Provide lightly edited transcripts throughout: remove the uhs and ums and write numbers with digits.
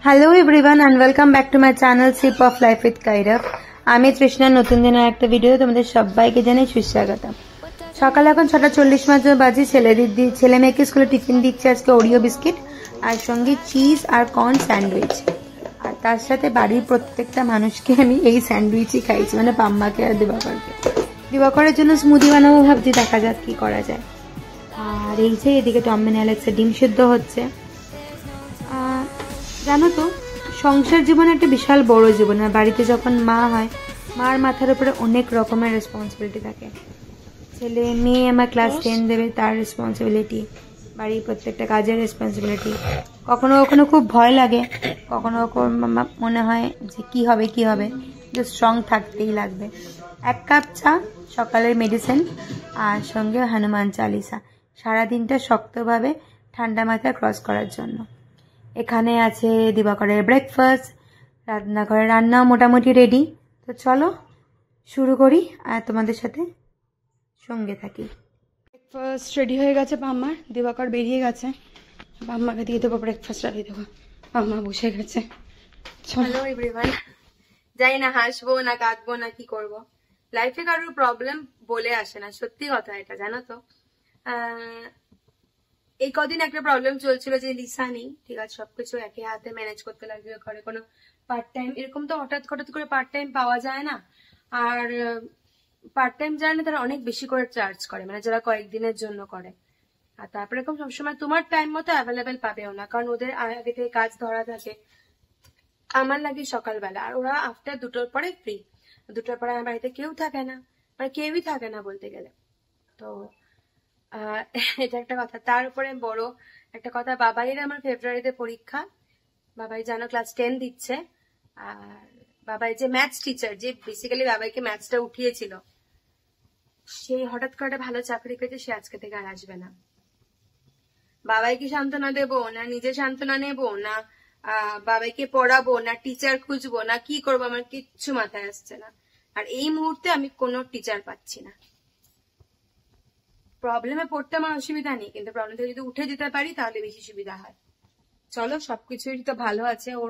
Hello everyone and welcome back to my channel sip of life with Kairaf. আমি তৃষ্ণা, নতুন দিনের একটা ভিডিও তোমাদের সবাইকে জানাই সুস্বাগতম। সকাল এখন 6:40 বাজে। ছেলে মেয়েকে স্কুলে টিফিন দিচ্ছে আজকে ওরিও বিস্কিট আর সঙ্গে চিজ আর কর্ন স্যান্ডউইচ, আর তার সাথে বাড়ির প্রত্যেকটা মানুষকে আমি এই স্যান্ডউইচই খাইছি, মানে পাম্মাকে আর দিবাকরকে। দিবাকরের জন্য স্মুদি বানাবো ভাবছি, দেখা যাক কি করা যায়। আর এই যে এদিকে টমেন অ্যালেক্সের ডিম সিদ্ধ হচ্ছে। জানো তো, সংসার জীবন একটা বিশাল বড় জীবন। আর বাড়িতে যখন মা হয়, মার মাথার উপরে অনেক রকমের রেসপন্সিবিলিটি থাকে। ছেলে মেয়ে আমার ক্লাস 10 দেবে, তার রেসপন্সিবিলিটি, বাড়ির প্রত্যেকটা কাজের রেসপন্সিবিলিটি। কখনো কখনো খুব ভয় লাগে, কখনো কখনো মনে হয় যে কি হবে কিন্তু স্ট্রং থাকতেই লাগবে। 1 কাপ চা, সকালের মেডিসিন, আর সঙ্গে হনুমান চালিসা, সারাদিনটা শক্তভাবে ঠান্ডা মাথায় ক্রস করার জন্য। এখানে আছে দিবাকরের ব্রেকফাস্ট, রান্নাঘরের রান্নাও মোটামুটি রেডি। তো চলো শুরু করি আর তোমাদের সাথে সঙ্গে থাকি। ব্রেকফাস্ট রেডি হয়ে গেছে পাম্মার, দিবাকর বেরিয়ে গেছে, পাম্মাকে দিয়ে দেবো ব্রেকফাস্টটা দিয়ে দেবো। পাম্মা বসে গেছে। চলো এভরিওয়ান, যাই না হাসবো না কাঁদবো না কি করব, লাইফে কারোর প্রবলেম বলে আসে না, সত্যি কথা এটা, জানো তো। এই কদিন একটা প্রবলেম চলছিল যে লিসা নেই, ঠিক আছে, সবকিছু একে হাতে ম্যানেজ করতে লাগবে। ঘরে কোনো পার্ট টাইম এরকম তো হঠাৎ করে পার্ট টাইম পাওয়া যায় না। আর পার্ট টাইম যারা না তারা অনেক বেশি করে চার্জ করে, মানে যারা কয়েকদিনের জন্য করে। আর তারপরে এরকম সবসময় তোমার টাইম মতো অ্যাভেলেবেল পাবেও না, কারণ ওদের আগে থেকে কাজ ধরা থাকে। আমার লাগে সকালবেলা, আর ওরা আফটার 2টোর পরে ফ্রি। 2টোর পরে আমার বাড়িতে কেউ থাকে না, মানে কেউই থাকে না বলতে গেলে। তো এটা একটা কথা। তার উপরে বড় একটা কথা, বাবাইয়ের আমার ফেব্রুয়ারিতে পরীক্ষা। বাবাই জানো ক্লাস 10 দিচ্ছে। আর বাবাই যে ম্যাথস টিচার, যে বেসিক্যালি বাবাইকে ম্যাথসটা উঠিয়েছিল, সেই হঠাৎ করে একটা ভালো চাকরি পেয়েছে, সে আজকে থেকে আর আসবে না। বাবাইকে সান্ত্বনা দেবো না নিজে সান্ত্বনা নেবো না, বাবাইকে পড়াবো না, টিচার খুঁজবো না, কি করবো আমার কিচ্ছু মাথায় আসছে না। আর এই মুহূর্তে আমি কোনো টিচার পাচ্ছি না। প্রবলেমে পড়তে আমার অসুবিধা নেই, কিন্তু প্রবলেম থেকে যদি উঠে যেতে পারি তাহলে বেশি সুবিধা হয়। চলো, সবকিছুই তো ভালো আছে, ওর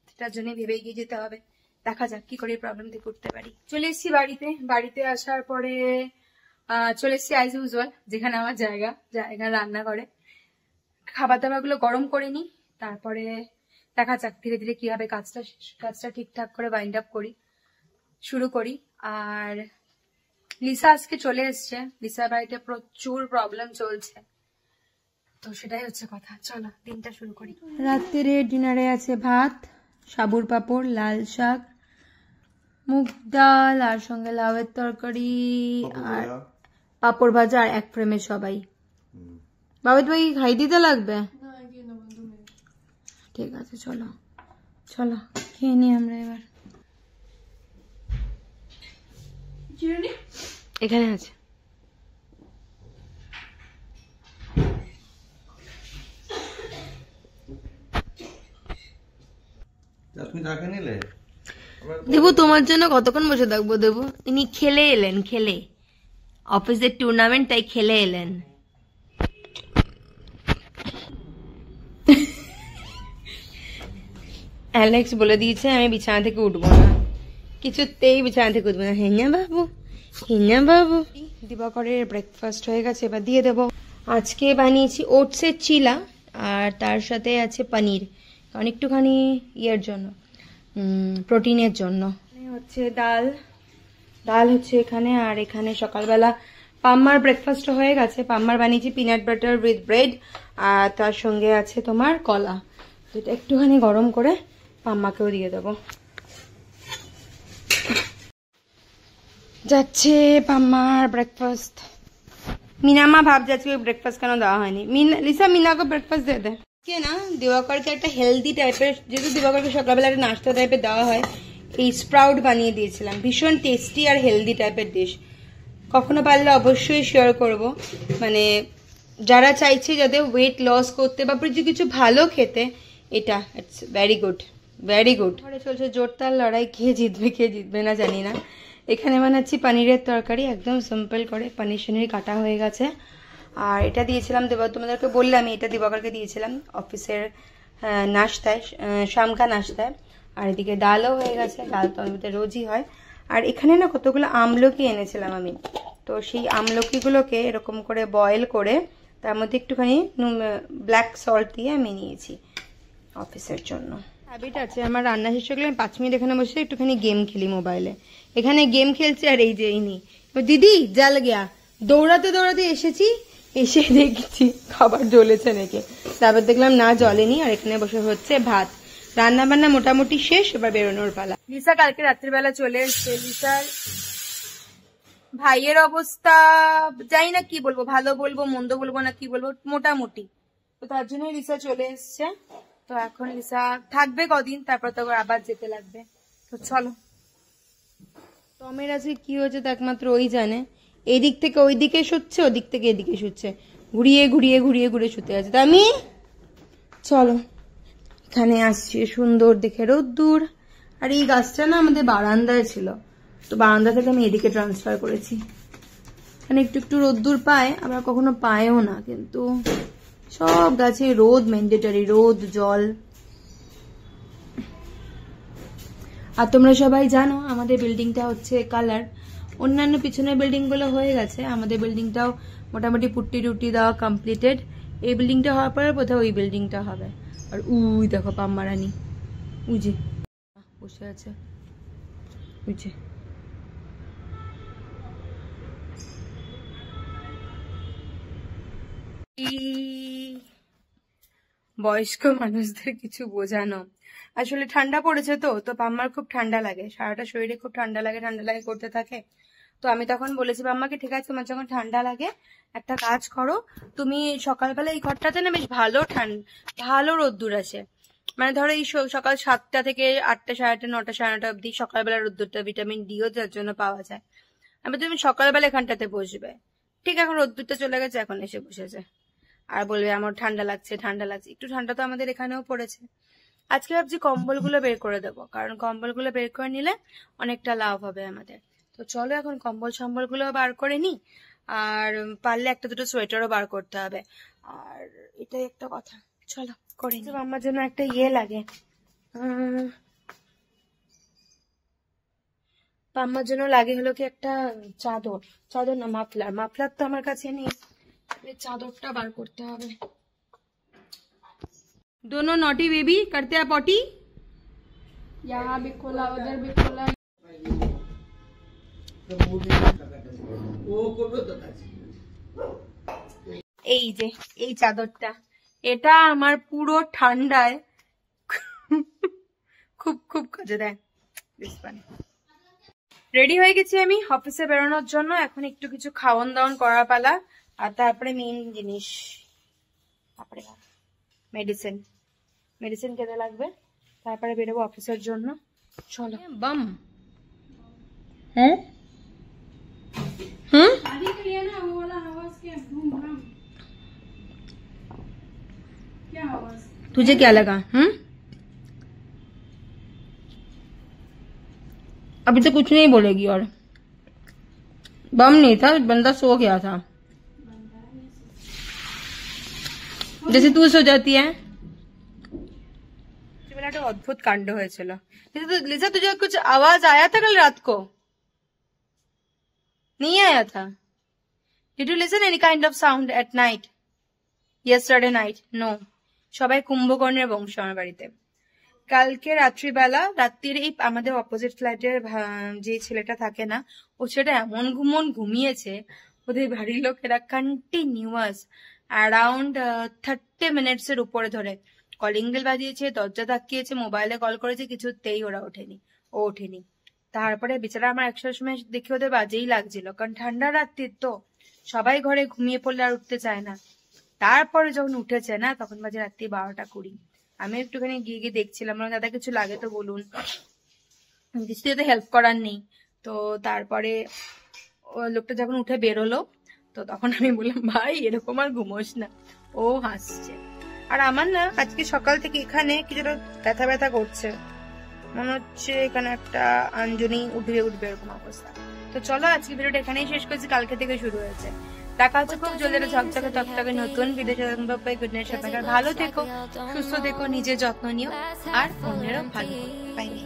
সেটার জন্য ভেবে এগিয়ে যেতে হবে। দেখা যাক কি করে প্রবলেম থেকে উঠতে পারি। চলে এসেছি বাড়িতে আসার পরে চলে এসেছি অ্যাজ ইউজুয়াল যেখানে আমার জায়গা রান্না করে। খাবার দাবার গুলো গরম করে নি, তারপরে দেখা যাক ধীরে ধীরে কিভাবে কাজটা ঠিকঠাক করে বাইন্ড আপ শুরু করি। আর লিসা আজকে চলে এসছে, লিসার বাড়িতে প্রচুর প্রবলেম চলছে, তো সেটাই হচ্ছে কথা। চলো দিনটা শুরু করি। রাত্রে ডিনারে আছে ভাত, সাবুর পাঁপড়, লাল শাক, মুগ ডাল, আর সঙ্গে লাউয়ের তরকারি, আর পাঁপড় ভাজা, আর 1 ফ্রেমের সবাই। বাবা তোমাকে খাই দিতে লাগবে? ঠিক আছে, চলো খেয়ে নি আমরা এবার। এখানে আছে। দেবু তোমার জন্য কতক্ষণ বসে থাকবো দেবু? ইনি খেলে এলেন, অফিসের টুর্নামেন্ট, তাই খেলে এলেন। অ্যালেক্স বলে দিয়েছে আমি বিছানা থেকে উঠবো না, কিছুতেই বিছানা থেকে উঠবো না। হ্যাঁ বাবু। দিবাকরের ব্রেকফাস্ট হয়ে গেছে, এবার দিয়ে দেবো। আজকে বানিয়েছি ওটসের চিলা, আর তার সাথে আছে পনির, কারণ একটুখানি ইয়ের জন্য, প্রোটিনের জন্য। হচ্ছে ডাল হচ্ছে এখানে। আর এখানে সকালবেলা পাম্মার ব্রেকফাস্ট হয়ে গেছে। পাম্মার বানিয়েছি পিনাট বাটার উইথ ব্রেড, আর তার সঙ্গে আছে তোমার কলা। তো এটা একটুখানি গরম করে পাম্মাকেও দিয়ে দেবো। যাচ্ছে পাম্মার ব্রেকফাস্ট। মিনামা ভাব যাচ্ছে ব্রেকফাস্ট কেন দেওয়া হয়নি। লিসা মিনাকে ব্রেকফাস্ট দিয়ে দে। কে না দিবাকরকে একটা হেলদি টাইপের, যেহেতু দিবাকরকে সকালবেলা একটা নাস্তা টাইপের দেওয়া হয়, এই স্প্রাউট বানিয়ে দিয়েছিলাম। ভীষণ টেস্টি আর হেলদি টাইপের ডিশ। কখনো পারলে অবশ্যই শেয়ার করব, মানে যারা চাইছে যাদের ওয়েট লস করতে বা কিছু ভালো খেতে, এটা ইটস ভেরি গুড। ঘরে চলছে জোরদার লড়াই, কে জিতবে না জানি না। এখানে বানাচ্ছি পনিরের তরকারি, একদম সিম্পল করে পনির কাটা হয়ে গেছে। আর এটা দিয়েছিলাম তোমাদেরকে বললাম, এটা দিবাকরকে দিয়েছিলাম অফিসের নাস্তায়, শামখা নাস্তায়। আর এদিকে ডালও হয়ে গেছে, ডাল তো আমাদের রোজই হয়। আর এখানে না কতগুলো আমলকি এনেছিলাম আমি, তো সেই আমলকিগুলোকে এরকম করে বয়েল করে তার মধ্যে একটুখানি ব্ল্যাক সল্ট দিয়ে আমি নিয়েছি অফিসের জন্য। হ্যাবিট আছে আমার, রান্না শেষ হয়ে গেলে আমি 5 মিনিট এখানে বসে একটুখানি গেম খেলি মোবাইলে। এখানে গেম খেলছি আর এই যে ইনি দিদি জাল গিয়া, দৌড়াতে দৌড়াতে এসেছি, এসে দেখছি খাবার জ্বলেছে নাকি, তারপর দেখলাম না জ্বলেনি। আর এখানে বসে হচ্ছে ভাত, রান্না বান্না মোটামুটি শেষ, এবার বেরোনোর পালা। লিসা কালকে রাত্রিবেলা চলে এসছে। লিসার ভাইয়ের অবস্থা জানি না কি বলবো, ভালো বলবো মন্দ বলবো না কি বলবো, মোটামুটি। তো তার জন্য লিসা চলে এসছে। তো এখন লিসা থাকবে কদিন, তারপর তো আবার যেতে লাগবে। তো চলো। টমের আজকে কি হয়েছে তা একমাত্র ওই জানে, এদিক থেকে ওই দিকে শুচ্ছে, ওদিক থেকে এদিকে শুচ্ছে, ঘুরিয়ে ঘুরিয়ে ঘুরিয়ে ঘুরিয়ে শুতে আছে। তা আমি চলো, এখানে আসছি সুন্দর দেখে রোদ্দুর। আর এই গাছটা না আমাদের বারান্দায় ছিল, তো বারান্দা থেকে আমি এদিকে ট্রান্সফার করেছি। এখানে একটু একটু রোদ্দুর পায়, আবার কখনো পায়ও না, কিন্তু সব গাছে রোদ ম্যান্ডেটরি, রোদ জল। আর তোমরা সবাই জানো আমাদের বিল্ডিংটা হচ্ছে কালার, অন্যান্য পিছনের বিল্ডিং গুলো হয়ে গেছে, আমাদের বিল্ডিংটাও মোটামুটি পুট্টি টুটি দেওয়া কমপ্লিটেড। এই বিল্ডিংটা হওয়ার পরে বোধহয় ওই বিল্ডিংটা হবে। আর উই দেখো পাম্মারানি উজে বসে আছে, উজে বয়স্ক মানুষদের কিছু বোঝানো। আসলে ঠান্ডা পড়েছে তো পাম্মার খুব ঠান্ডা লাগে, সারাটা শরীরে খুব ঠান্ডা লাগে করতে থাকে। তো আমি তখন বলেছি পাম্মাকে, ঠিক আছে তোমার যখন ঠান্ডা লাগে একটা কাজ করো, তুমি সকালবেলা এই ঘরটাতে না বেশ ভালো রোদ্দুর আছে, মানে ধরো এই সকাল 7টা থেকে 8টা, 8:30, 9টা, 9:30 অব্দি সকালবেলা রোদ্দুরটা ভিটামিন ডিও যার জন্য পাওয়া যায়। আমি তুমি সকালবেলা এখানটাতে বসবে, ঠিক এখন রোদ্দুরটা চলে গেছে, এখন এসে বসেছে আর বলবে আমার ঠান্ডা লাগছে। একটু ঠান্ডা তো আমাদের এখানেও পড়েছে। আজকে ভাবছি কম্বলগুলো বের করে দেবো, কারণ কম্বলগুলো বের করে নিলে অনেকটা লাভ হবে আমাদের। তো চলো এখন সম্বলগুলো বার করে নি, আর পারলে একটা দুটো সোয়েটারও বার করতে হবে। আর এটাই একটা কথা, চলো করে নি। আমার জন্য একটা লাগে, আমার জন্য লাগে হলো কি একটা চাদর না মাফলার তো আমার কাছে নেই, চাদরটা বার করতে হবে। दोनों नॉटी बेबी करते हैं पॉटी, यहाँ भी खोला उधर भी खोला। এই যে এই চাদরটা, এটা আমার পুরো ঠান্ডায় খুব খুব কাজে দেয়। রেডি হয়ে গেছি আমি অফিসে বেরোনোর জন্য, এখন একটু কিছু খাওয়ান দাওয়ান করার পালা, আর তারপরে মেইন জিনিস, তারপরে মেডিসিন খেতে লাগবে, তারপরে বেরোবো অফিসের জন্য। চলো বাম। হ্যাঁ तुझे क्या लगा? अभी तो कुछ नहीं बोलेगी, और बम नहीं था, बंदा सो गया था, जैसे तू सो जाती है। একটা অদ্ভুত কাণ্ড হয়েছিল। लिसा तुझे कुछ आवाज आया था कल रात को? नहीं आया था? Did you listen any kind of sound at night? Yesterday night? No. সবাই কুম্ভকর্ণের বংশ আমার বাড়িতে। কালকে রাত্রির এই আমাদের অপোজিট ফ্ল্যাটের যে ছেলেটা থাকে না, ও ছেলেটা এমন ঘুমিয়েছে, ওদের বাড়ির লোকেরা কন্টিনিউয়াস অ্যারাউন্ড 30 মিনিটসের উপরে ধরে কলিং বেল বাজিয়েছে, দরজা ধাক্কিয়েছে, মোবাইলে কল করেছে, কিছুতেই ও ওঠেনি। তারপরে বেচারা আমার একটার সময় দেখে ওদের বাজেই লাগছিল, কারণ ঠান্ডা রাত্রির তো সবাই ঘরে ঘুমিয়ে পড়লে আর উঠতে চায় না। তারপরে যখন উঠেছে না, তখন বাজে রাত্রি 12টা 20। আমি একটুখানি গিয়ে দেখছিলাম, দাদা কিছু লাগে তো বলুন, কিছুতে তো হেল্প করার নেই। তো তারপরে লোকটা যখন উঠে বেরোলো, তো তখন আমি বললাম ভাই এরকম আর ঘুমোস না। ও হাসছে। আর আমার না আজকে সকাল থেকে এখানে কিছুটা ব্যথা করছে, মনে হচ্ছে এখানে একটা আঞ্জনি উঠবে এরকম অবস্থা। তো চলো আজকে ভিডিওটা এখানেই শেষ করছি, কালকে থেকে শুরু হয়েছে। দেখা হচ্ছে খুব জলদি একটা ঝকঝকে টকটকে নতুন ভিডিও। গুড নাইট সবাইকে, ভালো থেকো, সুস্থ থেকো, নিজের যত্ন নিও আর অন্যেরও ভালো। Bye bye.